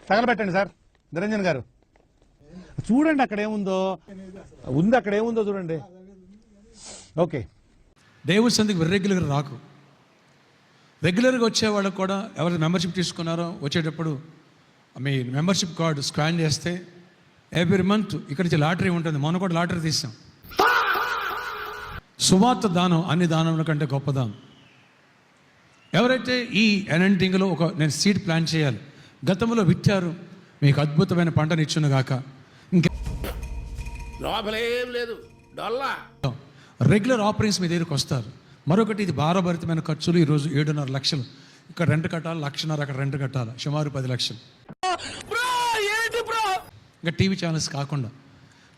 తగలబెట్టండి sir. Niranjan గారు చూడండి అక్కడ ఏముందో, అక్కడ ఏముందో చూడండి. ఓకే, దేవుడి సందికి రెగ్యులర్గా రాకు. రెగ్యులర్గా వచ్చే వాళ్ళకు కూడా ఎవరైతే మెంబర్షిప్ తీసుకున్నారో వచ్చేటప్పుడు మీ మెంబర్షిప్ కార్డు స్కాన్ చేస్తే ఎవ్రీ మంత్ ఇక్కడి నుంచి లాటరీ ఉంటుంది. మొన్న కూడా లాటరీ తీసాం. సువార్త దానం అన్ని దానముల కంటే గొప్ప దానం. ఎవరైతే ఈ ఎనంటింగ్లో నేను సీడ్ ప్లాన్ చేయాలి, గతంలో విత్తారు, మీకు అద్భుతమైన పంటను ఇచ్చును గాక. ఇంకా లోపలేం లేదు, డొల్లా రెగ్యులర్ ఆపరేషన్స్ మీ దగ్గరికి వస్తారు. మరొకటి, ఇది భారభరితమైన ఖర్చులు. ఈరోజు 7.5 లక్షలు ఇక్కడ రెంట్ కట్టాలి, 1.5 అక్కడ రెంట్ కట్టాలి, సుమారు 10 లక్షలు. ఇంకా టీవీ ఛానల్స్ కాకుండా.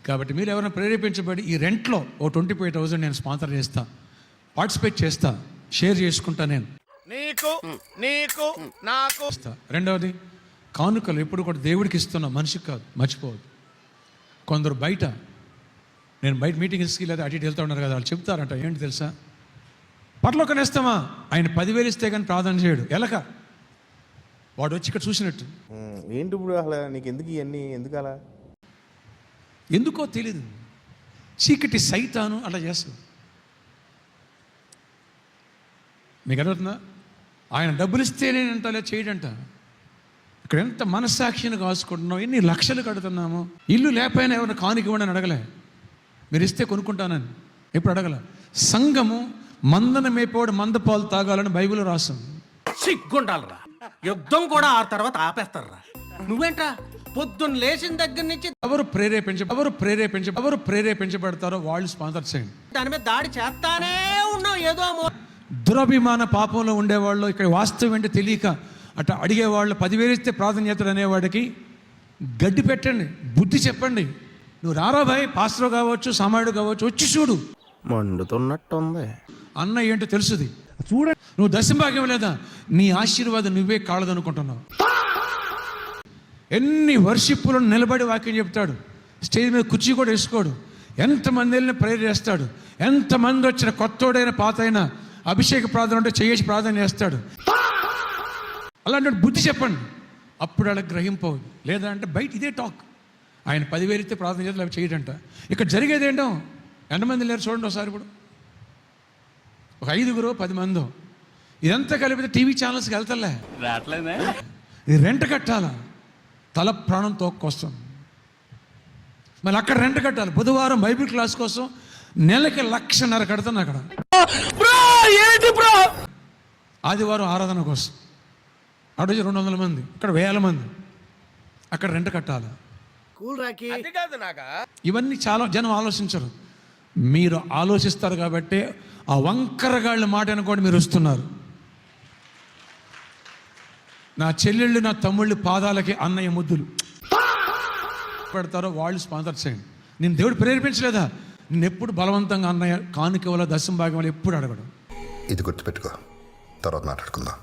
కాబట్టి మీరు ఎవరైనా ప్రేరేపించబడి ఈ రెంట్లో 25,000 నేను స్పాన్సర్ చేస్తా, పార్టిసిపేట్ చేస్తా, షేర్ చేసుకుంటా. నేను నీకు నాకు. రెండవది, కానుకలు ఎప్పుడు కూడా దేవుడికి ఇస్తున్నా, మనిషికి కాదు, మర్చిపోవద్దు. కొందరు నేను బయట మీటింగ్స్కి లేదా అటు ఇటు వెళ్తూ ఉన్నారు కదా, వాళ్ళు చెప్తారంట, ఏంటి తెలుసా, పరలోకం ఇస్తామా, ఆయన 10,000 ఇస్తే కానీ ప్రార్థన చేయడు. ఎలక వాడు వచ్చి ఇక్కడ చూసినట్టు. ఏంటి ఇప్పుడు అసలు నీకు ఎందుకు ఇవన్నీ, ఎందుకు అలా? ఎందుకో తెలీదు, చీకటి సైతాను అలా చేస్తాడు. మీకు అడుగుతుందా? ఆయన డబ్బులు ఇస్తేనే అంట, లేదా చేయడంట. ఇక్కడ ఎంత మనస్సాక్షిని కాసుకుంటున్నాం, ఎన్ని లక్షలు కడుతున్నాము. ఇల్లు లేకపోయినా ఎవరైనా కానుక ఇవ్వండి అని అడగలే, మీరు ఇస్తే కొనుక్కుంటానని ఎప్పుడు అడగల. సంఘము మందన మేపోడు మందపాలు తాగాలని బైబిల్ రాస్తాం. సిగ్గుండాలరా, యుద్ధం కూడా ఆ తర్వాత ఆపేస్తారా. నువ్వేంట్రా పొద్దున్న లేచిన దగ్గర నుంచి ఎవరు ప్రేరేపించబడతారో వాళ్ళు స్పాన్సర్ చేయండి. దాని మీద దాడి చేస్తానే ఉన్నావు. ఏదో దురభిమాన పాపంలో ఉండేవాళ్ళు, ఇక్కడ వాస్తవం ఏంటో తెలియక అట్లా అడిగేవాళ్ళు, 10,000 ఇస్తే ప్రార్థన చేస్తాడు అనేవాడికి గడ్డి పెట్టండి, బుద్ధి చెప్పండి. నువ్వు రారా భాయ్, పాస్టర్ కావచ్చు, సామాయుడు కావచ్చు, వచ్చి చూడు, మండుతున్నట్టుంది. అన్న ఏంటో తెలుసుది. చూడండి, నువ్వు దశంభాగ్యం లేదా, నీ ఆశీర్వాదం నువ్వే కాళ్ళదనుకుంటున్నావు. ఎన్ని వర్షిప్పులను నిలబడి వాక్యం చెప్తాడు, స్టేజ్ మీద కుర్చీ కూడా వేసుకోడు, ఎంతమంది వెళ్ళిన ప్రేయర్ చేస్తాడు, ఎంతమంది వచ్చిన కొత్తోడైన పాత అయినా అభిషేక ప్రార్థన ఉంటే చేసి ప్రార్థన చేస్తాడు. అలాంటి బుద్ధి చెప్పండి, అప్పుడు అలా గ్రహింపవద్దు. లేదా అంటే బయట ఇదే టాక్, ఆయన 10,000 ఇస్తే ప్రార్థన చేస్తే అవి చేయడంట. ఇక్కడ జరిగేది ఏంటో, ఎంతమంది లేరు చూడండి ఒకసారి. ఇప్పుడు ఒక 5 10 మందో, ఇదంతా కలిపితే టీవీ ఛానల్స్కి వెళ్తలే, ఇది రెంట్ కట్టాలా, తల ప్రాణం తోక్కొస్తాం. మళ్ళీ అక్కడ రెంట్ కట్టాలి. బుధవారం బైబిల్ క్లాస్ కోసం నెలకి 1,50,000 కడతాను అక్కడ. ఆదివారం ఆరాధన కోసం అక్కడ 200 మంది, ఇక్కడ 1000 మంది, అక్కడ రెంట్ కట్టాలి. ఇవన్నీ చాలా జనం ఆలోచించరు. మీరు ఆలోచిస్తారు కాబట్టి ఆ వంకరగాళ్ళ మాట అనుకోండి, మీరు వస్తున్నారు. నా చెల్లెళ్ళు నా తమ్ముళ్ళు పాదాలకి అన్నయ్య ముద్దులు పెడతారో వాళ్ళు స్పాన్సర్ చేయండి. నేను దేవుడు ప్రేరేపించలేదా, నేను ఎప్పుడు బలవంతంగా అన్నయ్య కానుక వల్ల దశంభాగం వల్ల ఎప్పుడు అడగడం. ఇది గుర్తుపెట్టుకో, తర్వాత మాట్లాడుకుందాం.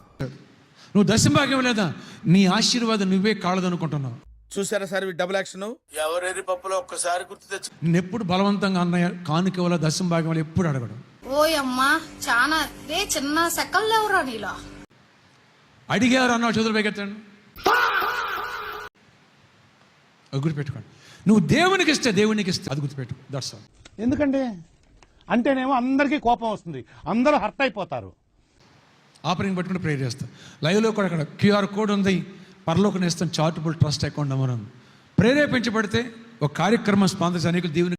నువ్వు దశంభాగం లేదా, నీ ఆశీర్వాదం నువ్వే కాళ్ళదనుకుంటున్నావు. చూసారా సార్ డబుల్ యాక్షన్, ఎవరెరి పప్పులో ఒక్కసారి గుర్తు తెచ్చు. నేను ఎప్పుడు బలవంతంగా అన్నయ్య కానుక వల్ల దశంభాగం వల్ల ఎప్పుడు అడగడం. ఓయమ్మా చాలా చిన్న సెకల్ ఎవరా నీలో అడిగారు అన్న చేతులు పైకెత్తండి. అది గుర్తుపెట్టుకోండి. నువ్వు దేవునికి ఇస్తే అది గుర్తుపెట్టుకో. That's all. ఎందుకండి అంటేనేమో అందరికీ కోపం వస్తుంది, అందరూ హర్ట్ అయిపోతారు. ఆపరింగ్ పట్టుకుని ప్రేయర్ చేస్తాం. లైవ్లో కూడా అక్కడ QR కోడ్ ఉంది, పరలోకం ఇస్తాం, చారిటబుల్ ట్రస్ట్ అకౌంట్ మనం ప్రేరేపించబడితే ఒక కార్యక్రమం స్పాన్సర్ అనేక దీవుని